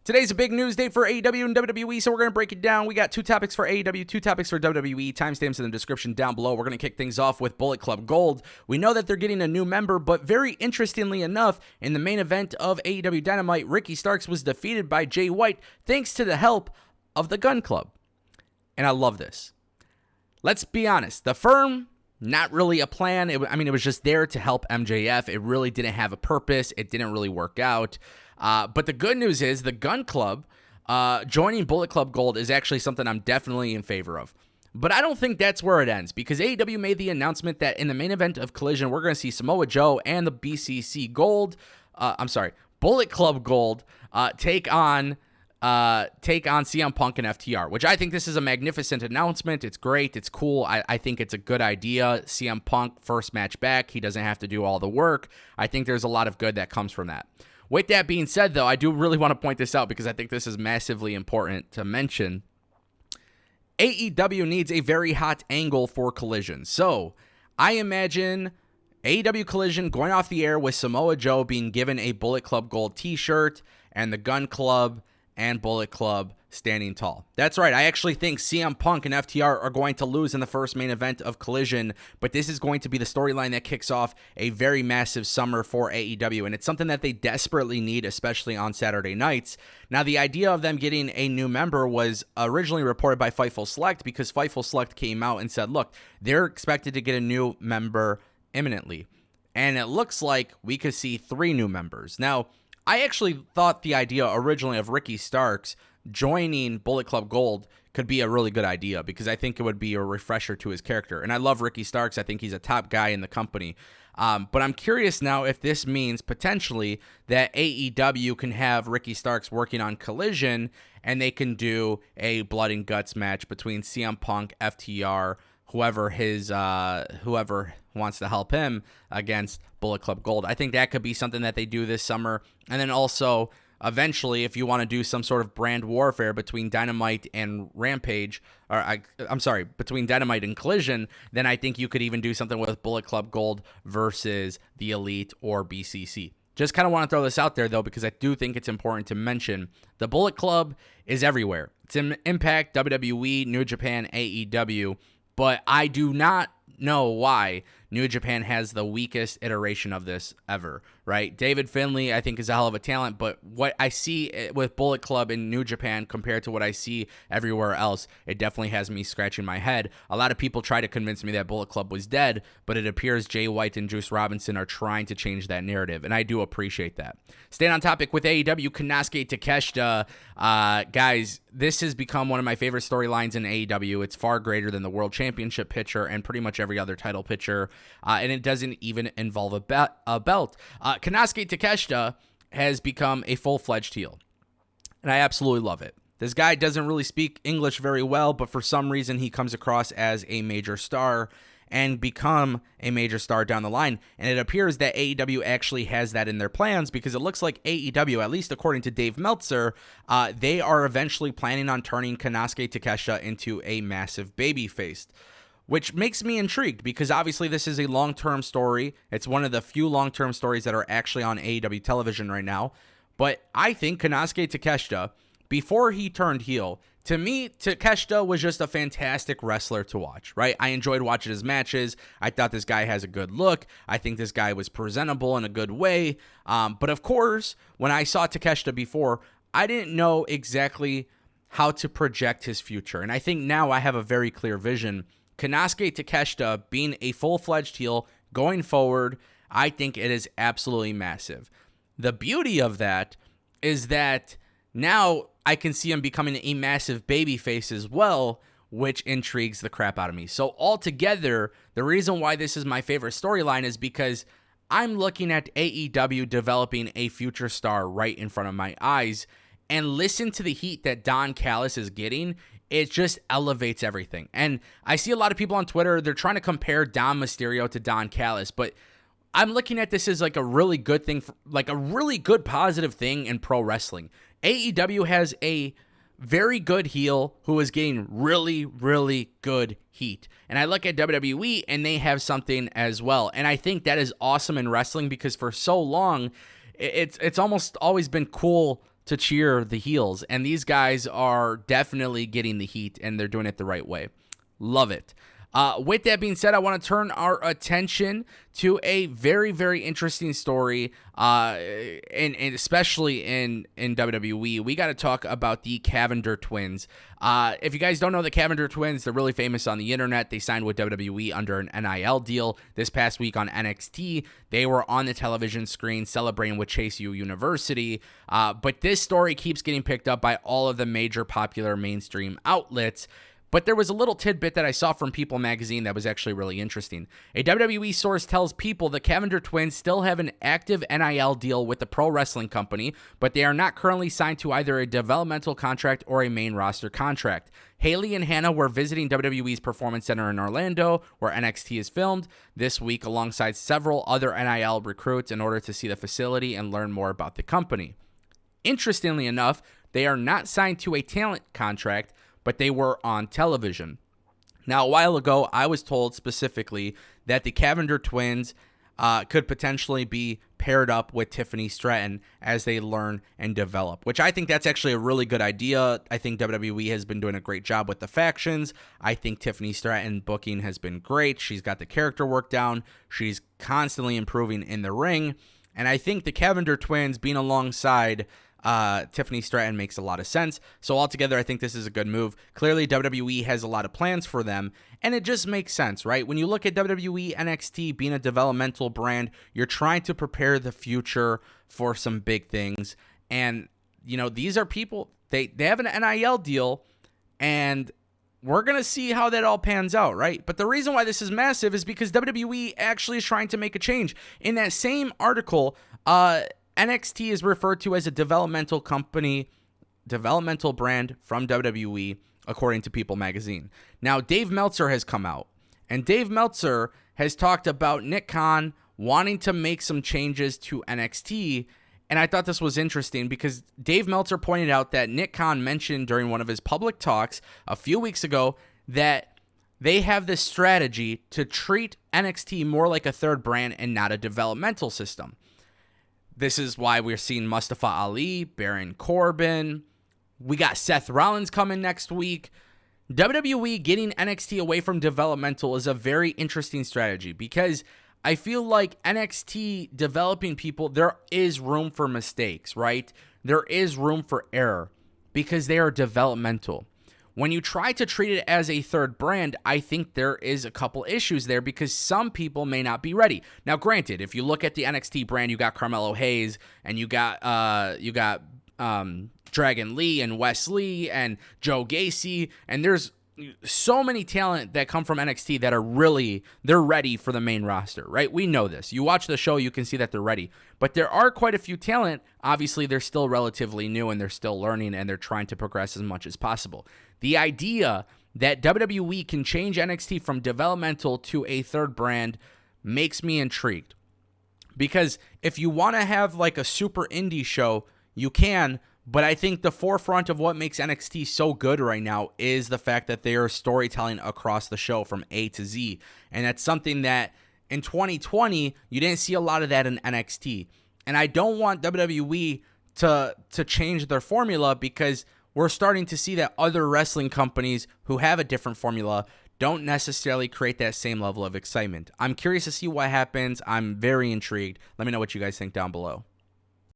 Today's a big news day for AEW and WWE, so we're going to break it down. We got 2 topics for AEW, 2 topics for WWE. Timestamps in the description down below. We're going to kick things off with Bullet Club Gold. We know that they're getting a new member, but very interestingly enough, in the main event of AEW Dynamite, Ricky Starks was defeated by Jay White thanks to the help of the Gun Club. And I love this. Let's be honest. The firm, not really a plan. It was just there to help MJF. It really didn't have a purpose. It didn't really work out. But the good news is the Gun Club joining Bullet Club Gold is actually something I'm definitely in favor of. But I don't think that's where it ends, because AEW made the announcement that in the main event of Collision, we're going to see Samoa Joe and the Bullet Club Gold take on CM Punk and FTR, which I think this is a magnificent announcement. It's great. It's cool. I think it's a good idea. CM Punk, first match back. He doesn't have to do all the work. I think there's a lot of good that comes from that. With that being said, though, I do really want to point this out because I think this is massively important to mention. AEW needs a very hot angle for Collision. So I imagine AEW Collision going off the air with Samoa Joe being given a Bullet Club Gold t-shirt and the Gun Club and Bullet Club standing tall. That's right. I actually think CM Punk and FTR are going to lose in the first main event of Collision, but this is going to be the storyline that kicks off a very massive summer for AEW, and it's something that they desperately need, especially on Saturday nights. Now, the idea of them getting a new member was originally reported by Fightful Select, because Fightful Select came out and said, look, they're expected to get a new member imminently, and it looks like we could see 3 new members. Now, I actually thought the idea originally of Ricky Starks joining Bullet Club Gold could be a really good idea, because I think it would be a refresher to his character. And I love Ricky Starks. I think he's a top guy in the company. But I'm curious now if this means potentially that AEW can have Ricky Starks working on Collision and they can do a blood and guts match between CM Punk, FTR, whoever wants to help him against Bullet Club Gold. I think that could be something that they do this summer. And then also, eventually, if you want to do some sort of brand warfare between Dynamite and Rampage, between Dynamite and Collision, then I think you could even do something with Bullet Club Gold versus the Elite or BCC. Just kind of want to throw this out there, though, because I do think it's important to mention the Bullet Club is everywhere. It's in Impact, WWE, New Japan, AEW, but I do not know why New Japan has the weakest iteration of this ever, right? David Finlay, I think, is a hell of a talent, but what I see with Bullet Club in New Japan compared to what I see everywhere else, it definitely has me scratching my head. A lot of people try to convince me that Bullet Club was dead, but it appears Jay White and Juice Robinson are trying to change that narrative, and I do appreciate that. Staying on topic with AEW, Konsuke Takeshita. Guys, this has become one of my favorite storylines in AEW. It's far greater than the World Championship picture and pretty much every other title picture, and it doesn't even involve a belt. Konsuke Takeshita has become a full-fledged heel, and I absolutely love it. This guy doesn't really speak English very well, but for some reason he comes across as a major star and become a major star down the line. And it appears that AEW actually has that in their plans, because it looks like AEW, at least according to Dave Meltzer, they are eventually planning on turning Konsuke Takeshita into a massive babyface, which makes me intrigued, because obviously this is a long-term story. It's one of the few long-term stories that are actually on AEW television right now. But I think Konsuke Takeshita, before he turned heel, to me, Takeshita was just a fantastic wrestler to watch, right? I enjoyed watching his matches. I thought this guy has a good look. I think this guy was presentable in a good way. But of course, when I saw Takeshita before, I didn't know exactly how to project his future. And I think now I have a very clear vision. Konsuke Takeshita being a full-fledged heel going forward, I think it is absolutely massive. The beauty of that is that now I can see him becoming a massive babyface as well, which intrigues the crap out of me. So altogether, the reason why this is my favorite storyline is because I'm looking at AEW developing a future star right in front of my eyes, and listen to the heat that Don Callis is getting. It just elevates everything. And I see a lot of people on Twitter, they're trying to compare Dom Mysterio to Don Callis, but I'm looking at this as like a really good thing, like a really good positive thing in pro wrestling. AEW has a very good heel who is getting really, really good heat. And I look at WWE and they have something as well. And I think that is awesome in wrestling, because for so long, it's almost always been cool to cheer the heels, and these guys are definitely getting the heat, and they're doing it the right way. Love it. With that being said, I want to turn our attention to a very, very interesting story, and especially in WWE. We got to talk about the Cavender twins. If you guys don't know the Cavender twins, they're really famous on the internet. They signed with WWE under an NIL deal this past week on NXT. They were on the television screen celebrating with Chase U University, but this story keeps getting picked up by all of the major popular mainstream outlets. But there was a little tidbit that I saw from People magazine that was actually really interesting. A WWE source tells People the Cavender twins still have an active NIL deal with the pro wrestling company, but they are not currently signed to either a developmental contract or a main roster contract. Haley and Hannah were visiting WWE's Performance Center in Orlando, where NXT is filmed, this week alongside several other NIL recruits in order to see the facility and learn more about the company. Interestingly enough, they are not signed to a talent contract, but they were on television. Now, a while ago, I was told specifically that the Cavender twins could potentially be paired up with Tiffany Stratton as they learn and develop, which I think that's actually a really good idea. I think WWE has been doing a great job with the factions. I think Tiffany Stratton booking has been great. She's got the character work down. She's constantly improving in the ring. And I think the Cavender twins being alongside Tiffany Stratton makes a lot of sense. So altogether, I think this is a good move. Clearly, WWE has a lot of plans for them, and it just makes sense, right? When you look at WWE NXT being a developmental brand, you're trying to prepare the future for some big things. And, you know, these are people, they have an NIL deal, and we're going to see how that all pans out, right? But the reason why this is massive is because WWE actually is trying to make a change. In that same article, NXT is referred to as a developmental company, developmental brand from WWE, according to People magazine. Now, Dave Meltzer has come out, and Dave Meltzer has talked about Nick Khan wanting to make some changes to NXT, and I thought this was interesting because Dave Meltzer pointed out that Nick Khan mentioned during one of his public talks a few weeks ago that they have this strategy to treat NXT more like a third brand and not a developmental system. This is why we're seeing Mustafa Ali, Baron Corbin. We got Seth Rollins coming next week. WWE getting NXT away from developmental is a very interesting strategy because I feel like NXT developing people, there is room for mistakes, right? There is room for error because they are developmental. When you try to treat it as a third brand, I think there is a couple issues there because some people may not be ready. Now, granted, if you look at the NXT brand, you got Carmelo Hayes and you got Dragon Lee and Wes Lee and Joe Gacy, and there's so many talent that come from NXT that are they're ready for the main roster, right? We know this. You watch the show, you can see that they're ready. But there are quite a few talent. Obviously, they're still relatively new and they're still learning and they're trying to progress as much as possible. The idea that WWE can change NXT from developmental to a third brand makes me intrigued. Because if you want to have like a super indie show, you can. But I think the forefront of what makes NXT so good right now is the fact that they are storytelling across the show from A to Z. And that's something that in 2020, you didn't see a lot of that in NXT. And I don't want WWE to change their formula because we're starting to see that other wrestling companies who have a different formula don't necessarily create that same level of excitement. I'm curious to see what happens. I'm very intrigued. Let me know what you guys think down below.